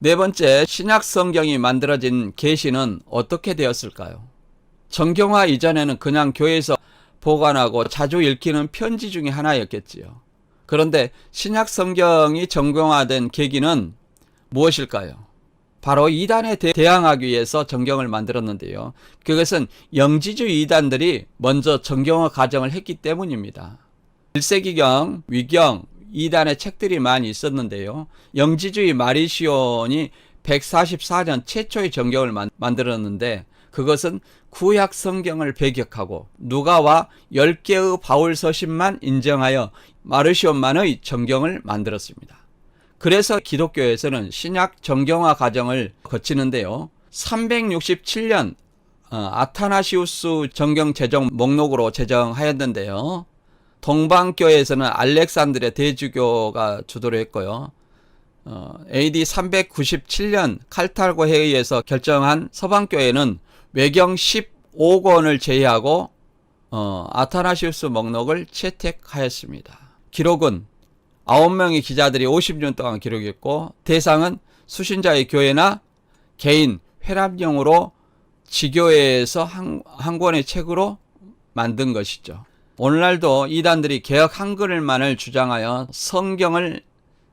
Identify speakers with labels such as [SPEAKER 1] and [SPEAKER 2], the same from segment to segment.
[SPEAKER 1] 네 번째, 신약 성경이 만들어진 계시는 어떻게 되었을까요? 정경화 이전에는 그냥 교회에서 보관하고 자주 읽히는 편지 중에 하나였겠지요. 그런데 신약 성경이 정경화된 계기는 무엇일까요? 바로 이단에 대항하기 위해서 정경을 만들었는데요. 그것은 영지주의 이단들이 먼저 정경화 과정을 했기 때문입니다. 1세기경, 위경, 이단의 책들이 많이 있었는데요. 영지주의 마리시온이 144년 최초의 정경을 만들었는데 그것은 구약 성경을 배격하고 누가와 10개의 바울 서신만 인정하여 마르시온만의 정경을 만들었습니다. 그래서 기독교에서는 신약 정경화 과정을 거치는데요. 367년 아타나시우스 정경 제정 목록으로 제정하였는데요. 동방교회에서는 알렉산드리아 대주교가 주도를 했고요. AD 397년 칼타고 회의에서 결정한 서방교회는 외경 15권을 제외하고 아타나시우스 목록을 채택하였습니다. 기록은 9명의 기자들이 50년 동안 기록했고 대상은 수신자의 교회나 개인 회람용으로 지교회에서 한 권의 책으로 만든 것이죠. 오늘날도 이단들이 개혁 한글만을 주장하여 성경을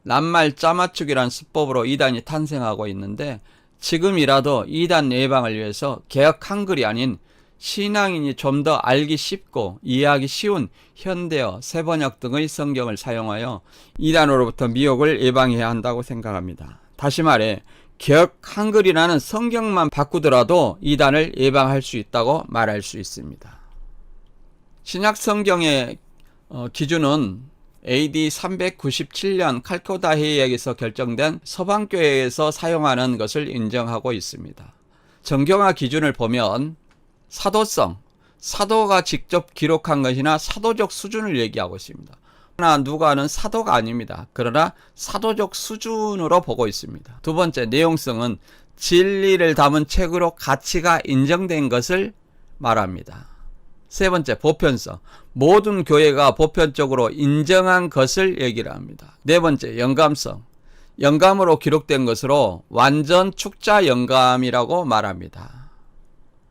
[SPEAKER 1] 낱말 짜맞추기란 수법으로 이단이 탄생하고 있는데 지금이라도 이단 예방을 위해서 개혁 한글이 아닌 신앙인이 좀 더 알기 쉽고 이해하기 쉬운 현대어, 새번역 등의 성경을 사용하여 이단으로부터 미혹을 예방해야 한다고 생각합니다. 다시 말해 개혁 한글이라는 성경만 바꾸더라도 이단을 예방할 수 있다고 말할 수 있습니다. 신약 성경의 기준은 AD 397년 칼코다 회의에서 결정된 서방교회에서 사용하는 것을 인정하고 있습니다. 정경화 기준을 보면 사도성, 사도가 직접 기록한 것이나 사도적 수준을 얘기하고 있습니다. 누가는 사도가 아닙니다. 그러나 사도적 수준으로 보고 있습니다. 두 번째, 내용성은 진리를 담은 책으로 가치가 인정된 것을 말합니다. 세 번째, 보편성. 모든 교회가 보편적으로 인정한 것을 얘기를 합니다. 네 번째, 영감성. 영감으로 기록된 것으로 완전 축자 영감이라고 말합니다.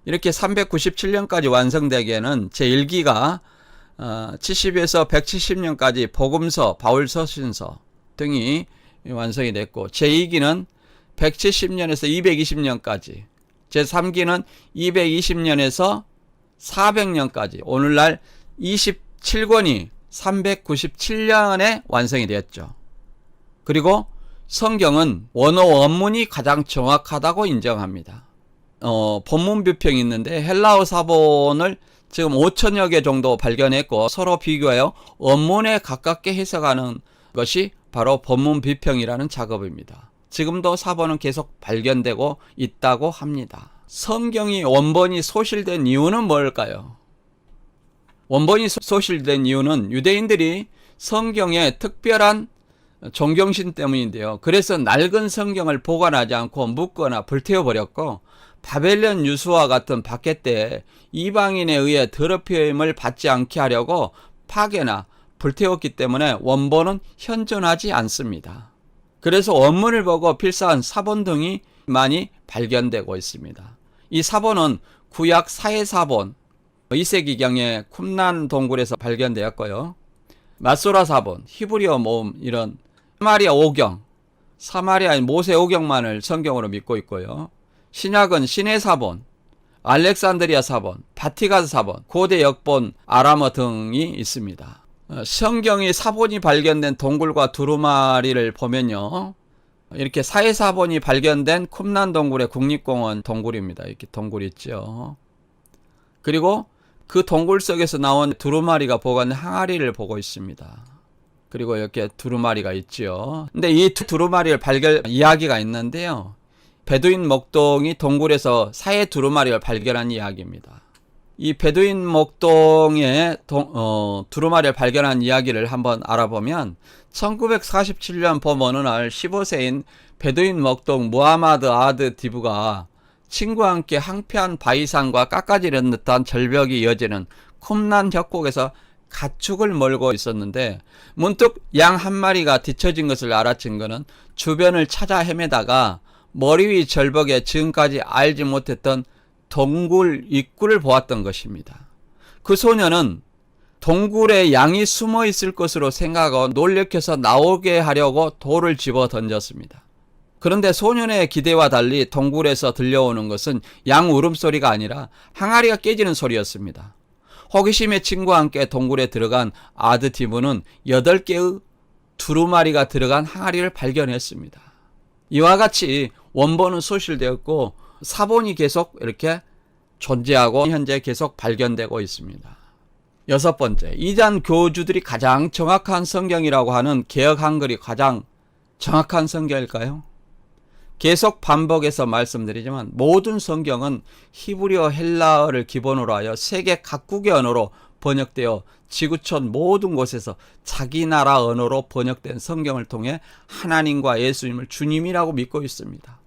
[SPEAKER 1] 이렇게 397년까지 완성되기에는 제1기가 70에서 170년까지 복음서, 바울서신서 등이 완성이 됐고 제2기는 170년에서 220년까지, 제3기는 220년에서 400년까지 오늘날 27권이 397년에 완성이 되었죠. 그리고 성경은 원어 원문이 가장 정확하다고 인정합니다. 본문 비평이 있는데 헬라어 사본을 지금 5천여 개 정도 발견했고 서로 비교하여 원문에 가깝게 해석하는 것이 바로 본문 비평이라는 작업입니다. 지금도 사본은 계속 발견되고 있다고 합니다. 성경이 원본이 소실된 이유는 뭘까요? 원본이 소실된 이유는 유대인들이 성경에 특별한 존경심 때문인데요. 그래서 낡은 성경을 보관하지 않고 묻거나 불태워버렸고 바벨론 유수와 같은 박해 때 이방인에 의해 더럽힘을 받지 않게 하려고 파괴나 불태웠기 때문에 원본은 현존하지 않습니다. 그래서 원문을 보고 필사한 사본 등이 많이 발견되고 있습니다. 이 사본은 구약 사해사본, 2세기경에 쿰난 동굴에서 발견되었고요. 마소라 사본, 히브리어 모음, 이런 사마리아 오경, 사마리아의 모세 오경만을 성경으로 믿고 있고요. 신약은 신해 사본, 알렉산드리아 사본, 바티가스 사본, 고대 역본, 아람어 등이 있습니다. 성경이 사본이 발견된 동굴과 두루마리를 보면요. 이렇게 사해사본이 발견된 쿰난 동굴의 국립공원 동굴입니다. 이렇게 동굴이 있죠. 그리고 그 동굴 속에서 나온 두루마리가 보관된 항아리를 보고 있습니다. 그리고 이렇게 두루마리가 있죠. 근데 이 두루마리를 발견 이야기가 있는데요. 베두인 목동이 동굴에서 사해 두루마리를 발견한 이야기입니다. 이 베두인 목동에 두루마리를 발견한 이야기를 한번 알아보면 1947년 봄 어느 날 15세인 베두인 목동 무하마드 아드 디브가 친구와 함께 항폐한 바위산과 깎아지른 듯한 절벽이 이어지는 쿰난 협곡에서 가축을 몰고 있었는데 문득 양 한 마리가 뒤처진 것을 알아챈 그는 주변을 찾아 헤매다가 머리 위 절벽에 지금까지 알지 못했던 동굴 입구를 보았던 것입니다. 그 소녀는 동굴에 양이 숨어 있을 것으로 생각하고 놀래켜서 나오게 하려고 돌을 집어 던졌습니다. 그런데 소년의 기대와 달리 동굴에서 들려오는 것은 양 울음소리가 아니라 항아리가 깨지는 소리였습니다. 호기심의 친구와 함께 동굴에 들어간 아드티브는 8개의 두루마리가 들어간 항아리를 발견했습니다. 이와 같이 원본은 소실되었고 사본이 계속 이렇게 존재하고 현재 계속 발견되고 있습니다. 6번째, 이단 교주들이 가장 정확한 성경이라고 하는 개역 한글이 가장 정확한 성경일까요? 계속 반복해서 말씀드리지만 모든 성경은 히브리어 헬라어를 기본으로 하여 세계 각국의 언어로 번역되어 지구촌 모든 곳에서 자기 나라 언어로 번역된 성경을 통해 하나님과 예수님을 주님이라고 믿고 있습니다.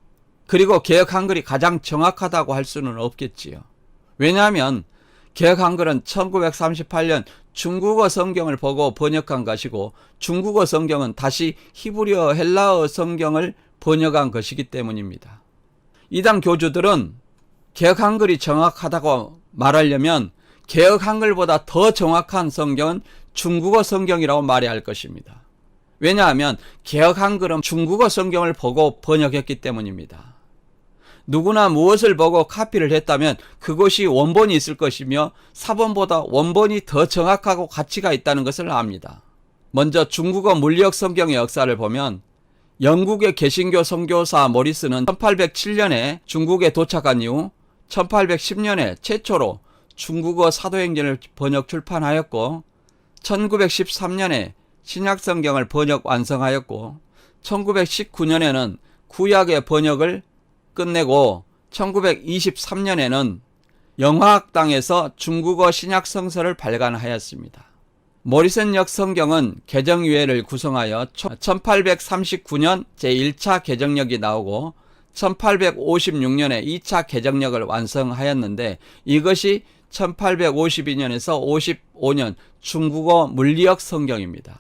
[SPEAKER 1] 그리고 개역 한글이 가장 정확하다고 할 수는 없겠지요. 왜냐하면 개역 한글은 1938년 중국어 성경을 보고 번역한 것이고 중국어 성경은 다시 히브리어 헬라어 성경을 번역한 것이기 때문입니다. 이단 교주들은 개역 한글이 정확하다고 말하려면 개역 한글보다 더 정확한 성경은 중국어 성경이라고 말해야 할 것입니다. 왜냐하면 개역 한글은 중국어 성경을 보고 번역했기 때문입니다. 누구나 무엇을 보고 카피를 했다면 그것이 원본이 있을 것이며 사본보다 원본이 더 정확하고 가치가 있다는 것을 압니다. 먼저 중국어 물리학 성경의 역사를 보면 영국의 개신교 선교사 모리스는 1807년에 중국에 도착한 이후 1810년에 최초로 중국어 사도행전을 번역 출판하였고 1913년에 신약성경을 번역 완성하였고 1919년에는 구약의 번역을 끝내고 1923년에는 영화학당에서 중국어 신약성서를 발간하였습니다. 모리슨역 성경은 개정유예를 구성하여 1839년 제1차 개정력이 나오고 1856년에 2차 개정력을 완성하였는데 이것이 1852년에서 55년 중국어 물리역 성경입니다.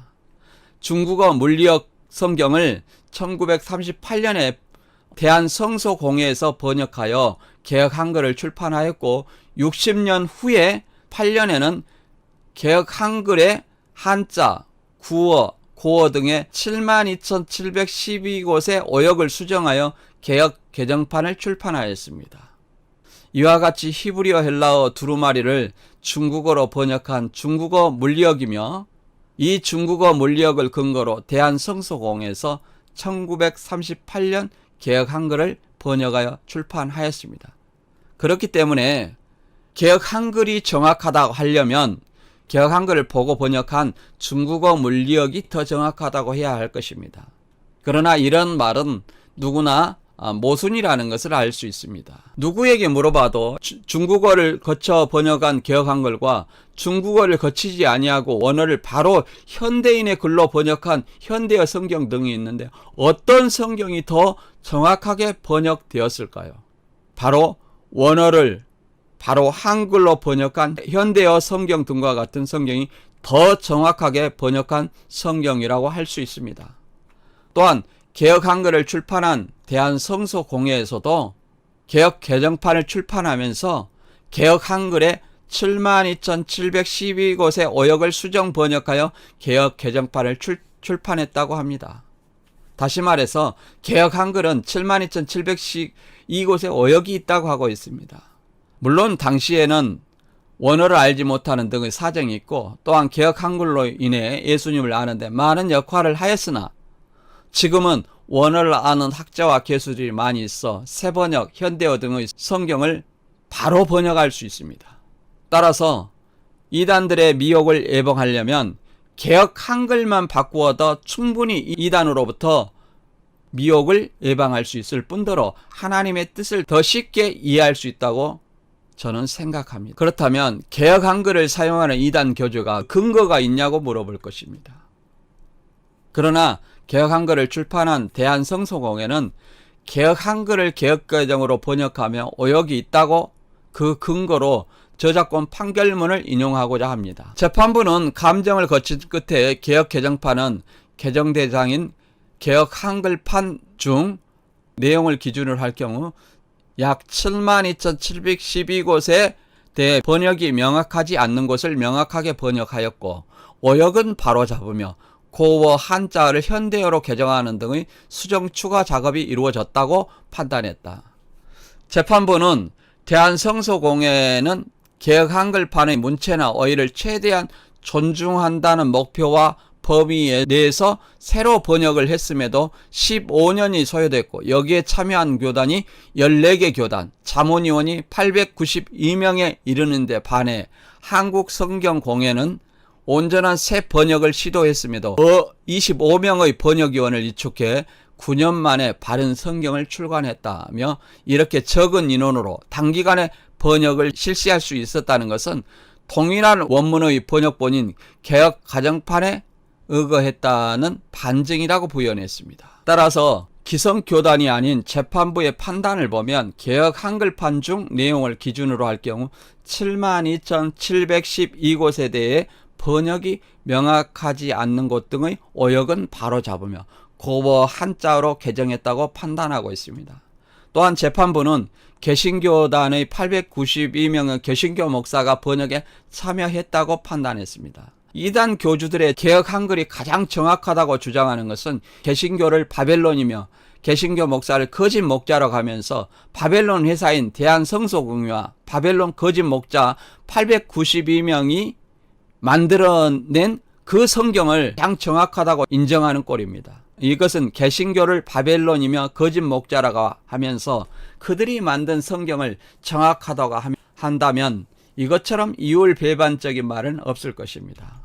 [SPEAKER 1] 중국어 물리역 성경을 1938년에 대한성서공회에서 번역하여 개역 한글을 출판하였고 60년 후에 8년에는 개역 한글의 한자, 구어, 고어 등의 72,712곳의 어역을 수정하여 개역 개정판을 출판하였습니다. 이와 같이 히브리어 헬라어 두루마리를 중국어로 번역한 중국어 물리역이며 이 중국어 물리역을 근거로 대한성서공회에서 1938년 개역 한글을 번역하여 출판하였습니다. 그렇기 때문에 개역 한글이 정확하다고 하려면 개역 한글을 보고 번역한 중국어 물리역이 더 정확하다고 해야 할 것입니다. 그러나 이런 말은 누구나 모순이라는 것을 알 수 있습니다. 누구에게 물어봐도 중국어를 거쳐 번역한 개역 한글과 중국어를 거치지 아니하고 원어를 바로 현대인의 글로 번역한 현대어 성경 등이 있는데 어떤 성경이 더 정확하게 번역되었을까요? 바로 원어를 바로 한글로 번역한 현대어 성경 등과 같은 성경이 더 정확하게 번역한 성경이라고 할 수 있습니다. 또한 개역 한글을 출판한 대한성서공회에서도 개역 개정판을 출판하면서 개역 한글의 72,712곳의 어역을 수정 번역하여 개역 개정판을 출판했다고 합니다. 다시 말해서 개역 한글은 72,712곳의 어역이 있다고 하고 있습니다. 물론 당시에는 원어를 알지 못하는 등의 사정이 있고 또한 개역 한글로 인해 예수님을 아는데 많은 역할을 하였으나 지금은 원어를 아는 학자와 교수들이 많이 있어 새번역, 현대어 등의 성경을 바로 번역할 수 있습니다. 따라서 이단들의 미혹을 예방하려면 개역 한글만 바꾸어도 충분히 이단으로부터 미혹을 예방할 수 있을 뿐더러 하나님의 뜻을 더 쉽게 이해할 수 있다고 저는 생각합니다. 그렇다면 개역 한글을 사용하는 이단 교주가 근거가 있냐고 물어볼 것입니다. 그러나 개역 한글을 출판한 대한성서공회는 개역 한글을 개역 개정으로 번역하며 오역이 있다고 그 근거로 저작권 판결문을 인용하고자 합니다. 재판부는 감정을 거친 끝에 개역 개정판은 개정 대상인 개역 한글판 중 내용을 기준으로 할 경우 약 72,712곳에 대해 번역이 명확하지 않는 곳을 명확하게 번역하였고 오역은 바로잡으며 고어 한자어를 현대어로 개정하는 등의 수정 추가 작업이 이루어졌다고 판단했다. 재판부는 대한성서공회는 개혁 한글판의 문체나 어휘를 최대한 존중한다는 목표와 범위 내에서 새로 번역을 했음에도 15년이 소요됐고 여기에 참여한 교단이 14개 교단, 자문위원이 892명에 이르는데 반해 한국성경공회는 온전한 새 번역을 시도했음에도 25명의 번역위원을 이축해 9년 만에 바른 성경을 출간했다며 이렇게 적은 인원으로 단기간에 번역을 실시할 수 있었다는 것은 동일한 원문의 번역본인 개혁 가정판에 의거했다는 반증이라고 부연했습니다. 따라서 기성교단이 아닌 재판부의 판단을 보면 개혁 한글판 중 내용을 기준으로 할 경우 72,712곳에 대해 번역이 명확하지 않는 곳 등의 오역은 바로잡으며 고어 한자어로 개정했다고 판단하고 있습니다. 또한 재판부는 개신교단의 892명의 개신교 목사가 번역에 참여했다고 판단했습니다. 이단 교주들의 개혁 한글이 가장 정확하다고 주장하는 것은 개신교를 바벨론이며 개신교 목사를 거짓 목자라고 하면서 바벨론 회사인 대한성서공회와 바벨론 거짓 목자 892명이 만들어낸 그 성경을 가장 정확하다고 인정하는 꼴입니다. 이것은 개신교를 바벨론이며 거짓 목자라고 하면서 그들이 만든 성경을 정확하다고 한다면 이것처럼 이율배반적인 말은 없을 것입니다.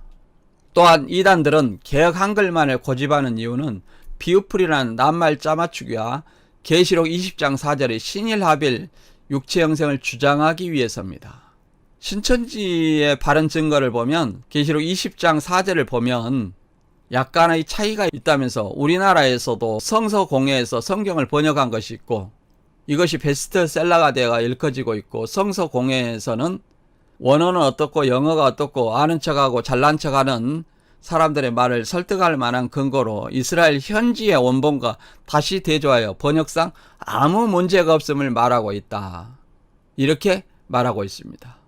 [SPEAKER 1] 또한 이단들은 개혁 한글만을 고집하는 이유는 비유풀이라는 낱말 짜맞추기와 계시록 20장 4절의 신일하빌 육체 형성을 주장하기 위해서입니다. 신천지의 바른 증거를 보면 계시록 20장 4절을 보면 약간의 차이가 있다면서 우리나라에서도 성서공회에서 성경을 번역한 것이 있고 이것이 베스트셀러가 되어 읽혀지고 있고 성서공회에서는 원어는 어떻고 영어가 어떻고 아는 척하고 잘난 척하는 사람들의 말을 설득할 만한 근거로 이스라엘 현지의 원본과 다시 대조하여 번역상 아무 문제가 없음을 말하고 있다. 이렇게 말하고 있습니다.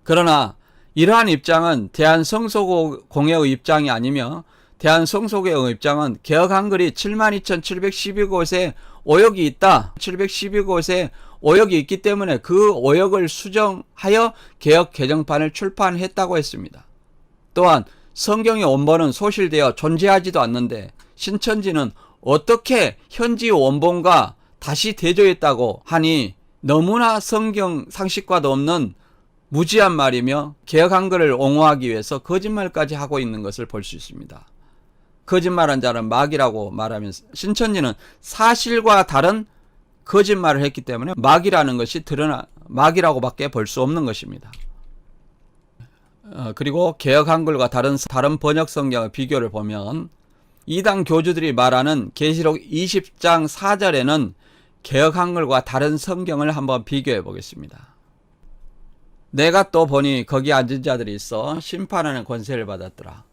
[SPEAKER 1] 그러나 이러한 입장은 대한성서공회의 입장이 아니며 대한성서공회의 입장은 개혁 한글이 72,712곳에 오역이 있다. 712곳에 오역이 있기 때문에 그 오역을 수정하여 개혁 개정판을 출판했다고 했습니다. 또한 성경의 원본은 소실되어 존재하지도 않는데 신천지는 어떻게 현지 원본과 다시 대조했다고 하니 너무나 성경 상식과도 없는 무지한 말이며 개혁 한글을 옹호하기 위해서 거짓말까지 하고 있는 것을 볼 수 있습니다. 거짓말한 자는 마귀라고 말하면서 신천지는 사실과 다른 거짓말을 했기 때문에 마귀라는 것이 마귀라고밖에 볼 수 없는 것입니다. 그리고 개혁 한글과 다른 번역 성경의 비교를 보면 이단 교주들이 말하는 계시록 20장 4절에는 개혁 한글과 다른 성경을 한번 비교해 보겠습니다. 내가 또 보니 거기 앉은 자들이 있어 심판하는 권세를 받았더라.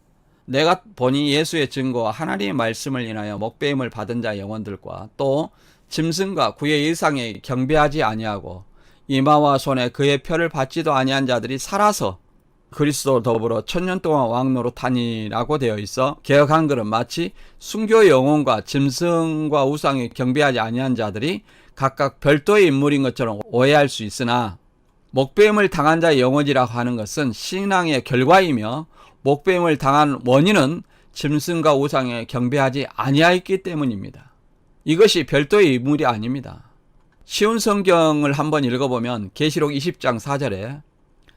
[SPEAKER 1] 내가 보니 예수의 증거와 하나님의 말씀을 인하여 목배임을 받은 자의 영혼들과 또 짐승과 그의 일상에 경배하지 아니하고 이마와 손에 그의 표를 받지도 아니한 자들이 살아서 그리스도 더불어 천년 동안 왕노릇하니라고 되어 있어 개혁 한글은 마치 순교의 영혼과 짐승과 우상에 경배하지 아니한 자들이 각각 별도의 인물인 것처럼 오해할 수 있으나 목배임을 당한 자의 영혼이라고 하는 것은 신앙의 결과이며 목배임을 당한 원인은 짐승과 우상에 경배하지 아니하였기 때문입니다. 이것이 별도의 인물이 아닙니다. 쉬운 성경을 한번 읽어보면 계시록 20장 4절에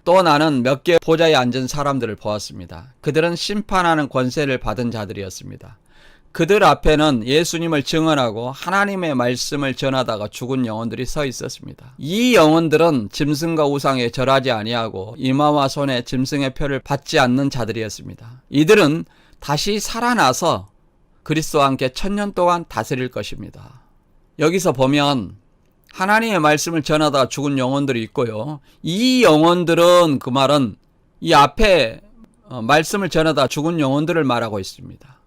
[SPEAKER 1] 또 나는 몇 개 보좌에 앉은 사람들을 보았습니다. 그들은 심판하는 권세를 받은 자들이었습니다. 그들 앞에는 예수님을 증언하고 하나님의 말씀을 전하다가 죽은 영혼들이 서 있었습니다. 이 영혼들은 짐승과 우상에 절하지 아니하고 이마와 손에 짐승의 표를 받지 않는 자들이었습니다. 이들은 다시 살아나서 그리스도와 함께 천년 동안 다스릴 것입니다. 여기서 보면 하나님의 말씀을 전하다가 죽은 영혼들이 있고요. 이 영혼들은 그 말은 이 앞에 말씀을 전하다가 죽은 영혼들을 말하고 있습니다.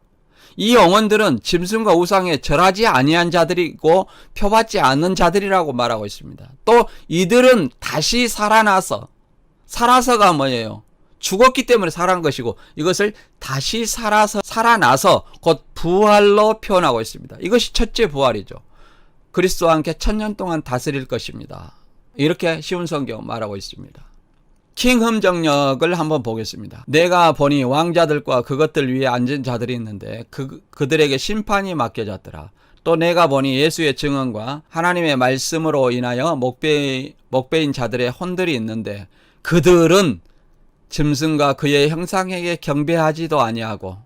[SPEAKER 1] 이 영혼들은 짐승과 우상에 절하지 아니한 자들이고 표받지 않는 자들이라고 말하고 있습니다. 또 이들은 다시 살아서가 뭐예요? 죽었기 때문에 살아난 것이고 이것을 다시 살아나서 곧 부활로 표현하고 있습니다. 이것이 첫째 부활이죠. 그리스도와 함께 1000년 동안 다스릴 것입니다. 이렇게 쉬운 성경 말하고 있습니다. 킹흠 정역을 한번 보겠습니다. 내가 보니 왕자들과 그것들 위에 앉은 자들이 있는데 그들에게 심판이 맡겨졌더라. 또 내가 보니 예수의 증언과 하나님의 말씀으로 인하여 목배인 자들의 혼들이 있는데 그들은 짐승과 그의 형상에게 경배하지도 아니하고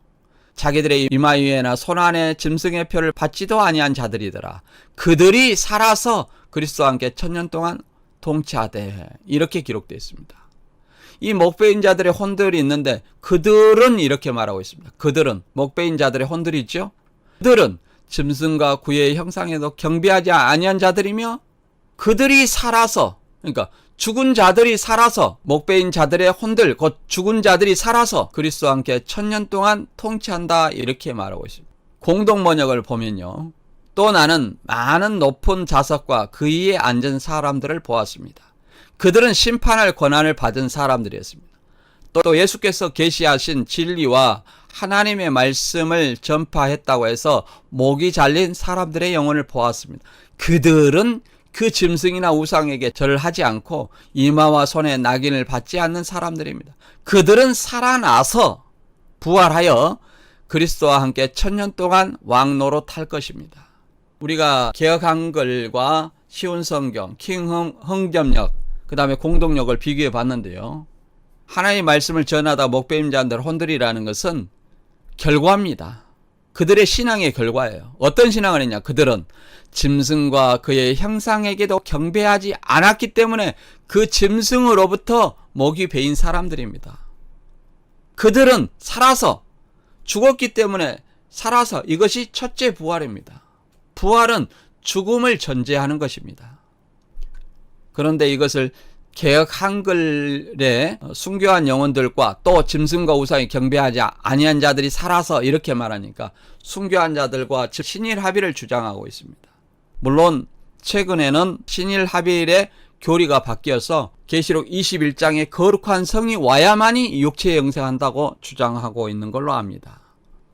[SPEAKER 1] 자기들의 이마 위에나 손 안에 짐승의 표를 받지도 아니한 자들이더라. 그들이 살아서 그리스도와 함께 1000년 동안 통치하되 이렇게 기록되어 있습니다. 이 목배인 자들의 혼들이 있는데 그들은 이렇게 말하고 있습니다. 그들은 목배인 자들의 혼들이죠. 그들은 짐승과 그의 형상에도 경배하지 아니한 자들이며 그들이 살아서, 그러니까 죽은 자들이 살아서, 목배인 자들의 혼들 곧 죽은 자들이 살아서 그리스도와 함께 1000년 동안 통치한다 이렇게 말하고 있습니다. 공동 번역을 보면요, 또 나는 많은 높은 자석과 그 위에 앉은 사람들을 보았습니다. 그들은 심판할 권한을 받은 사람들이었습니다. 또 예수께서 계시하신 진리와 하나님의 말씀을 전파했다고 해서 목이 잘린 사람들의 영혼을 보았습니다. 그들은 그 짐승이나 우상에게 절을 하지 않고 이마와 손에 낙인을 받지 않는 사람들입니다. 그들은 살아나서 부활하여 그리스도와 함께 1000년 동안 왕노로 탈 것입니다. 우리가 개역 한글과 쉬운 성경, 킹흥 점역, 그 다음에 공동역을 비교해 봤는데요. 하나님의 말씀을 전하다 목배인 자들 혼들이라는 것은 결과입니다. 그들의 신앙의 결과예요. 어떤 신앙을 했냐? 그들은 짐승과 그의 형상에게도 경배하지 않았기 때문에 그 짐승으로부터 목이 베인 사람들입니다. 그들은 살아서, 죽었기 때문에 살아서, 이것이 첫째 부활입니다. 부활은 죽음을 전제하는 것입니다. 그런데 이것을 개역 한글의 순교한 영혼들과 또 짐승과 우상에 경배하지 아니한 자들이 살아서 이렇게 말하니까 순교한 자들과 즉 신일합의를 주장하고 있습니다. 물론 최근에는 신일합의의 교리가 바뀌어서 계시록 21장에 거룩한 성이 와야만이 육체에 영생한다고 주장하고 있는 걸로 압니다.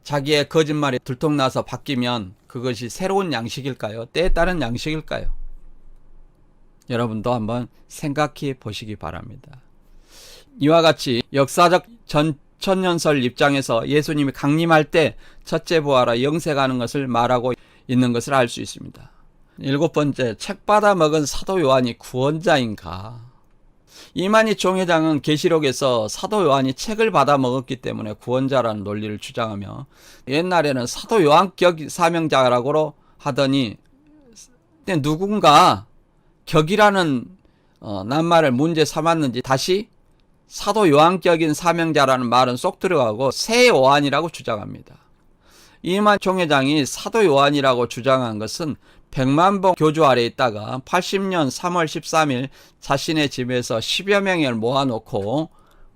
[SPEAKER 1] 자기의 거짓말이 들통나서 바뀌면 그것이 새로운 양식일까요? 때에 따른 양식일까요? 여러분도 한번 생각해 보시기 바랍니다. 이와 같이 역사적 전천년설 입장에서 예수님이 강림할 때 첫째 부활과 영생하는 것을 말하고 있는 것을 알 수 있습니다. 7번째, 책 받아 먹은 사도 요한이 구원자인가? 이만희 총회장은 계시록에서 사도 요한이 책을 받아 먹었기 때문에 구원자라는 논리를 주장하며 옛날에는 사도 요한격 사명자라고 하더니 누군가 격이라는 낱말을 문제 삼았는지 다시 사도 요한격인 사명자라는 말은 쏙 들어가고 새 요한이라고 주장합니다. 이만 총회장이 사도 요한이라고 주장한 것은 백만봉 교주 아래 있다가 80년 3월 13일 자신의 집에서 10여 명을 모아놓고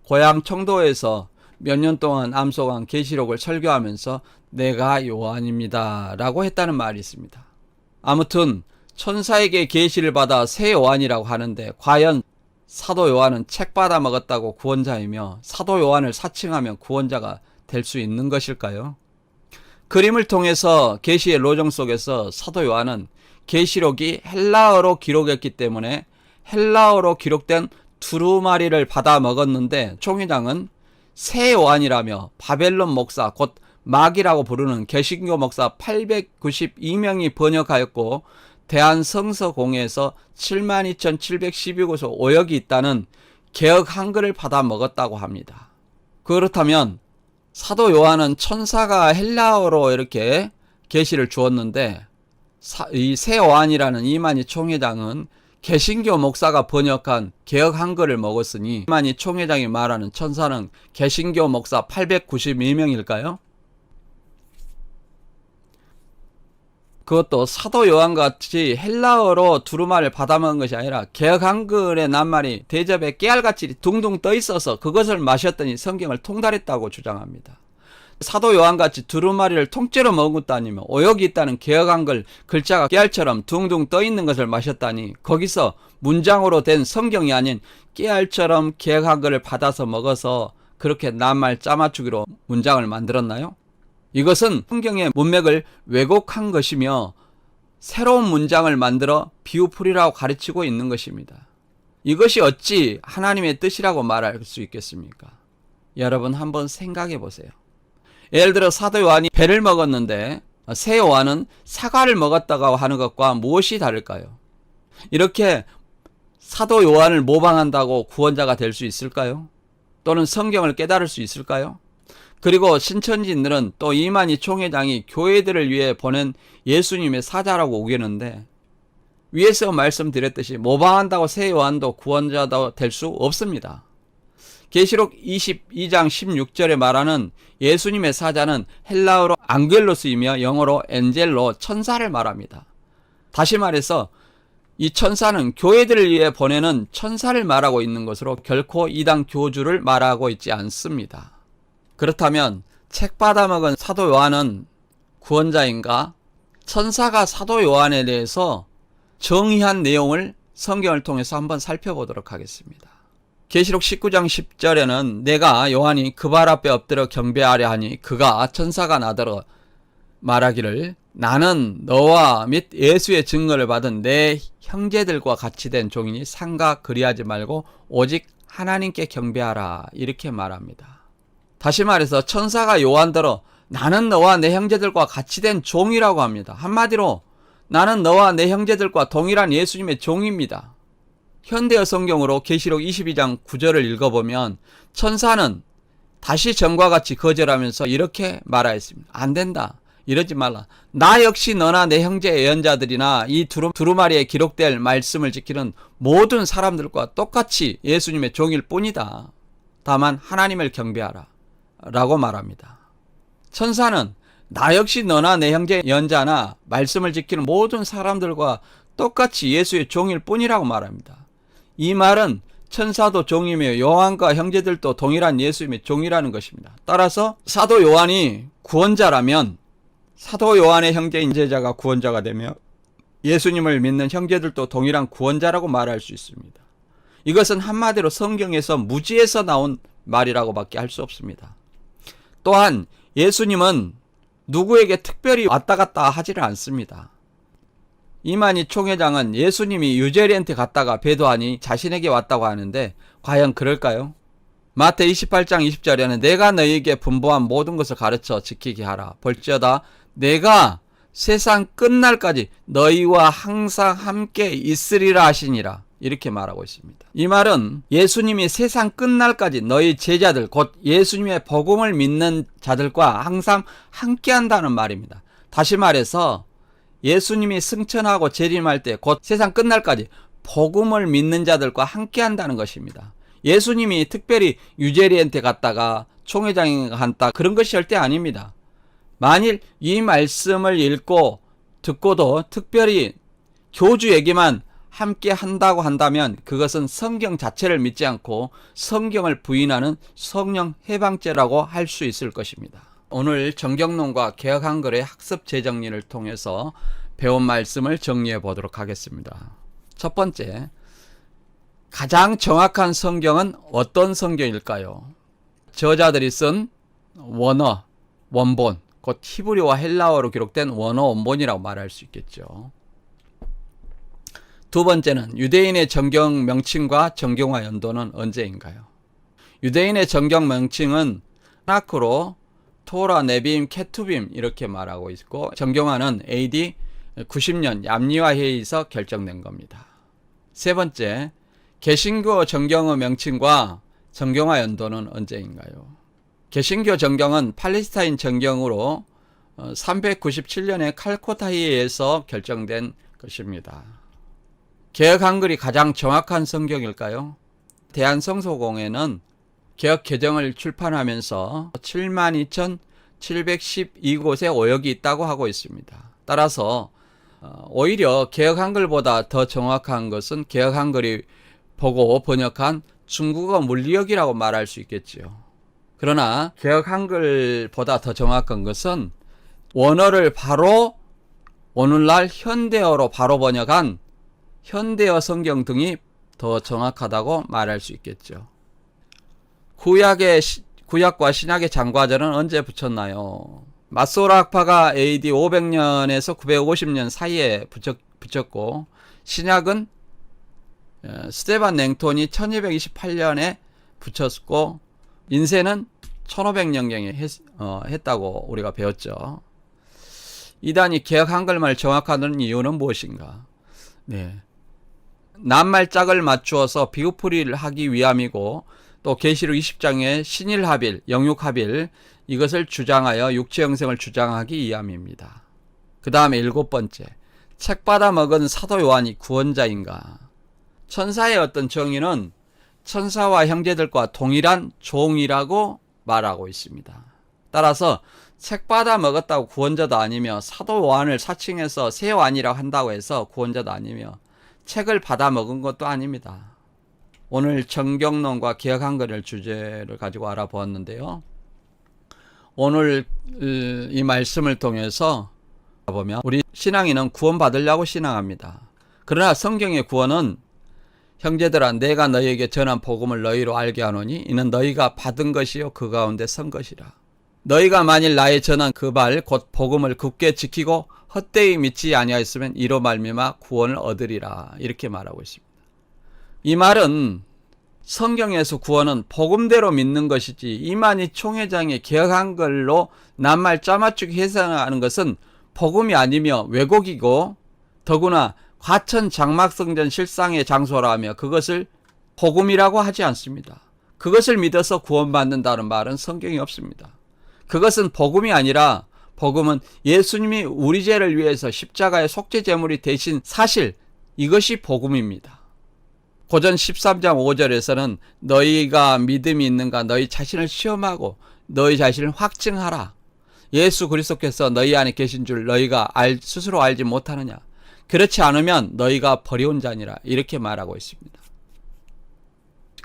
[SPEAKER 1] 고향 청도에서 몇 년 동안 암송한 계시록을 설교하면서 내가 요한입니다 라고 했다는 말이 있습니다. 아무튼 천사에게 계시를 받아 새 요한이라고 하는데 과연 사도 요한은 책 받아 먹었다고 구원자이며 사도 요한을 사칭하면 구원자가 될 수 있는 것일까요? 그림을 통해서 계시의 로정 속에서 사도 요한은 계시록이 헬라어로 기록했기 때문에 헬라어로 기록된 두루마리를 받아 먹었는데 총회장은 새 요한이라며 바벨론 목사 곧 막이라고 부르는 개신교 목사 892명이 번역하였고 대한성서공회에서 72,712곳의 오역이 있다는 개역 한글을 받아 먹었다고 합니다. 그렇다면 사도 요한은 천사가 헬라어로 이렇게 계시를 주었는데 이 새 요한이라는 이만희 총회장은 개신교 목사가 번역한 개역 한글을 먹었으니 이만희 총회장이 말하는 천사는 개신교 목사 892명일까요? 그것도 사도 요한같이 헬라어로 두루마리를 받아먹은 것이 아니라 개역 한글의 낱말이 대접에 깨알같이 둥둥 떠 있어서 그것을 마셨더니 성경을 통달했다고 주장합니다. 사도 요한같이 두루마리를 통째로 먹은 것도 아니며 오역이 있다는 개혁 한글 글자가 깨알처럼 둥둥 떠있는 것을 마셨다니 거기서 문장으로 된 성경이 아닌 깨알처럼 개혁 한글을 받아서 먹어서 그렇게 낱말 짜맞추기로 문장을 만들었나요? 이것은 성경의 문맥을 왜곡한 것이며 새로운 문장을 만들어 비유풀이라고 가르치고 있는 것입니다. 이것이 어찌 하나님의 뜻이라고 말할 수 있겠습니까? 여러분 한번 생각해 보세요. 예를 들어 사도 요한이 배를 먹었는데 새 요한은 사과를 먹었다고 하는 것과 무엇이 다를까요? 이렇게 사도 요한을 모방한다고 구원자가 될 수 있을까요? 또는 성경을 깨달을 수 있을까요? 그리고 신천지인들은 또 이만희 총회장이 교회들을 위해 보낸 예수님의 사자라고 우기는데 위에서 말씀드렸듯이 모방한다고 새 요한도 구원자도 될 수 없습니다. 계시록 22장 16절에 말하는 예수님의 사자는 헬라어로 앙겔로스이며 영어로 엔젤로 천사를 말합니다. 다시 말해서 이 천사는 교회들을 위해 보내는 천사를 말하고 있는 것으로 결코 이단 교주를 말하고 있지 않습니다. 그렇다면 책 받아먹은 사도 요한은 구원자인가? 천사가 사도 요한에 대해서 정의한 내용을 성경을 통해서 한번 살펴보도록 하겠습니다. 계시록 19장 10절에는 내가 요한이 그 발 앞에 엎드려 경배하려 하니 그가 천사가 나더러 말하기를 나는 너와 및 예수의 증거를 받은 내 형제들과 같이 된 종이니 상가 그리하지 말고 오직 하나님께 경배하라 이렇게 말합니다. 다시 말해서 천사가 요한더러 나는 너와 내 형제들과 같이 된 종이라고 합니다. 한마디로 나는 너와 내 형제들과 동일한 예수님의 종입니다. 현대어 성경으로 계시록 22장 9절을 읽어보면 천사는 다시 전과 같이 거절하면서 이렇게 말하였습니다. 안 된다. 이러지 말라. 나 역시 너나 내 형제 예언자들이나 이 두루마리에 기록될 말씀을 지키는 모든 사람들과 똑같이 예수님의 종일 뿐이다. 다만 하나님을 경배하라. 라고 말합니다. 천사는 나 역시 너나 내 형제 예언자나 말씀을 지키는 모든 사람들과 똑같이 예수의 종일 뿐이라고 말합니다. 이 말은 천사도 종이며 요한과 형제들도 동일한 예수님의 종이라는 것입니다. 따라서 사도 요한이 구원자라면 사도 요한의 형제인 제자가 구원자가 되며 예수님을 믿는 형제들도 동일한 구원자라고 말할 수 있습니다. 이것은 한마디로 성경에서 무지에서 나온 말이라고밖에 할 수 없습니다. 또한 예수님은 누구에게 특별히 왔다 갔다 하지를 않습니다. 이만희 총회장은 예수님이 유재리한테 갔다가 배도하니 자신에게 왔다고 하는데 과연 그럴까요? 마태 28장 20절에는 내가 너희에게 분부한 모든 것을 가르쳐 지키게 하라. 볼지어다 내가 세상 끝날까지 너희와 항상 함께 있으리라 하시니라. 이렇게 말하고 있습니다. 이 말은 예수님이 세상 끝날까지 너희 제자들 곧 예수님의 복음을 믿는 자들과 항상 함께 한다는 말입니다. 다시 말해서 예수님이 승천하고 재림할 때 곧 세상 끝날까지 복음을 믿는 자들과 함께 한다는 것입니다. 예수님이 특별히 유재리한테 갔다가 총회장에 갔다 그런 것이 절대 아닙니다. 만일 이 말씀을 읽고 듣고도 특별히 교주에게만 함께 한다고 한다면 그것은 성경 자체를 믿지 않고 성경을 부인하는 성령 해방죄라고 할 수 있을 것입니다. 오늘 정경론과 개역 한글의 학습 재정리를 통해서 배운 말씀을 정리해 보도록 하겠습니다. 첫 번째, 가장 정확한 성경은 어떤 성경일까요? 저자들이 쓴 원어, 원본, 곧 히브리어와 헬라어로 기록된 원어 원본이라고 말할 수 있겠죠. 두 번째는 유대인의 정경 명칭과 정경화 연도는 언제인가요? 유대인의 정경 명칭은 타나크로 토라, 네빔, 케투빔 이렇게 말하고 있고 정경화는 AD 90년 얌리와 회의에서 결정된 겁니다. 세 번째, 개신교 정경의 명칭과 정경화 연도는 언제인가요? 개신교 정경은 팔레스타인 정경으로 397년에 칼코타이에서 결정된 것입니다. 개역 한글이 가장 정확한 성경일까요? 대한성서공회는 개역 개정을 출판하면서 72,712곳에 오역이 있다고 하고 있습니다. 따라서 오히려 개역 한글보다 더 정확한 것은 개역 한글이 보고 번역한 중국어 물리역이라고 말할 수 있겠지요. 그러나 개역 한글보다 더 정확한 것은 원어를 바로 오늘날 현대어로 바로 번역한 현대어 성경 등이 더 정확하다고 말할 수 있겠죠. 구약과 신약의 장과절은 언제 붙였나요? 마소라 학파가 AD 500년에서 950년 사이에 붙였고, 신약은 스테반 냉톤이 1228년에 붙였고, 인쇄는 1500년경에 했다고 우리가 배웠죠. 이단이 개역 한글말을 정확하는 이유는 무엇인가? 네. 낱말짝을 맞추어서 비읍풀이를 하기 위함이고, 또 계시록 20장의 신일합일, 영육합일 이것을 주장하여 육체 형성을 주장하기 위함입니다. 그 다음에 7번째, 책 받아 먹은 사도 요한이 구원자인가? 천사의 어떤 정의는 천사와 형제들과 동일한 종이라고 말하고 있습니다. 따라서 책 받아 먹었다고 구원자도 아니며, 사도 요한을 사칭해서 새 요한이라고 한다고 해서 구원자도 아니며, 책을 받아 먹은 것도 아닙니다. 오늘 정경론과 개역 한글을 주제를 가지고 알아보았는데요. 오늘 이 말씀을 통해서 보면 우리 신앙인은 구원받으려고 신앙합니다. 그러나 성경의 구원은 형제들아 내가 너희에게 전한 복음을 너희로 알게 하노니 이는 너희가 받은 것이요 그 가운데 선 것이라. 너희가 만일 나의 전한 그 말 곧 복음을 굳게 지키고 헛되이 믿지 아니하였으면 이로 말미암아 구원을 얻으리라. 이렇게 말하고 있습니다. 이 말은 성경에서 구원은 복음대로 믿는 것이지, 이만희 총회장의 개역 한글로 낱말 짜맞추기 해석하는 것은 복음이 아니며 왜곡이고, 더구나 과천 장막성전 실상의 장소라며 그것을 복음이라고 하지 않습니다. 그것을 믿어서 구원받는다는 말은 성경에 없습니다. 그것은 복음이 아니라, 복음은 예수님이 우리 죄를 위해서 십자가의 속죄 제물이 되신 사실, 이것이 복음입니다. 고전 13장 5절에서는 너희가 믿음이 있는가 너희 자신을 시험하고 너희 자신을 확증하라. 예수 그리스도께서 너희 안에 계신 줄 너희가 스스로 알지 못하느냐. 그렇지 않으면 너희가 버려온 자니라. 이렇게 말하고 있습니다.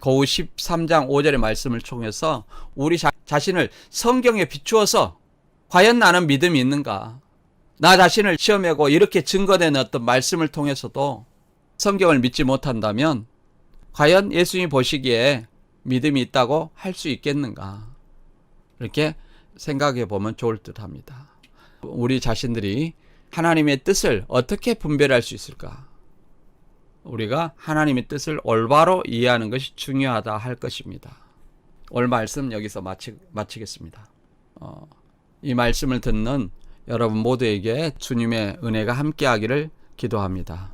[SPEAKER 1] 고우 13장 5절의 말씀을 통해서 우리 자신을 성경에 비추어서 과연 나는 믿음이 있는가, 나 자신을 시험하고 이렇게 증거된 어떤 말씀을 통해서도 성경을 믿지 못한다면 과연 예수님이 보시기에 믿음이 있다고 할 수 있겠는가, 이렇게 생각해 보면 좋을 듯 합니다. 우리 자신들이 하나님의 뜻을 어떻게 분별할 수 있을까? 우리가 하나님의 뜻을 올바로 이해하는 것이 중요하다 할 것입니다. 오늘 말씀 여기서 마치겠습니다. 이 말씀을 듣는 여러분 모두에게 주님의 은혜가 함께하기를 기도합니다.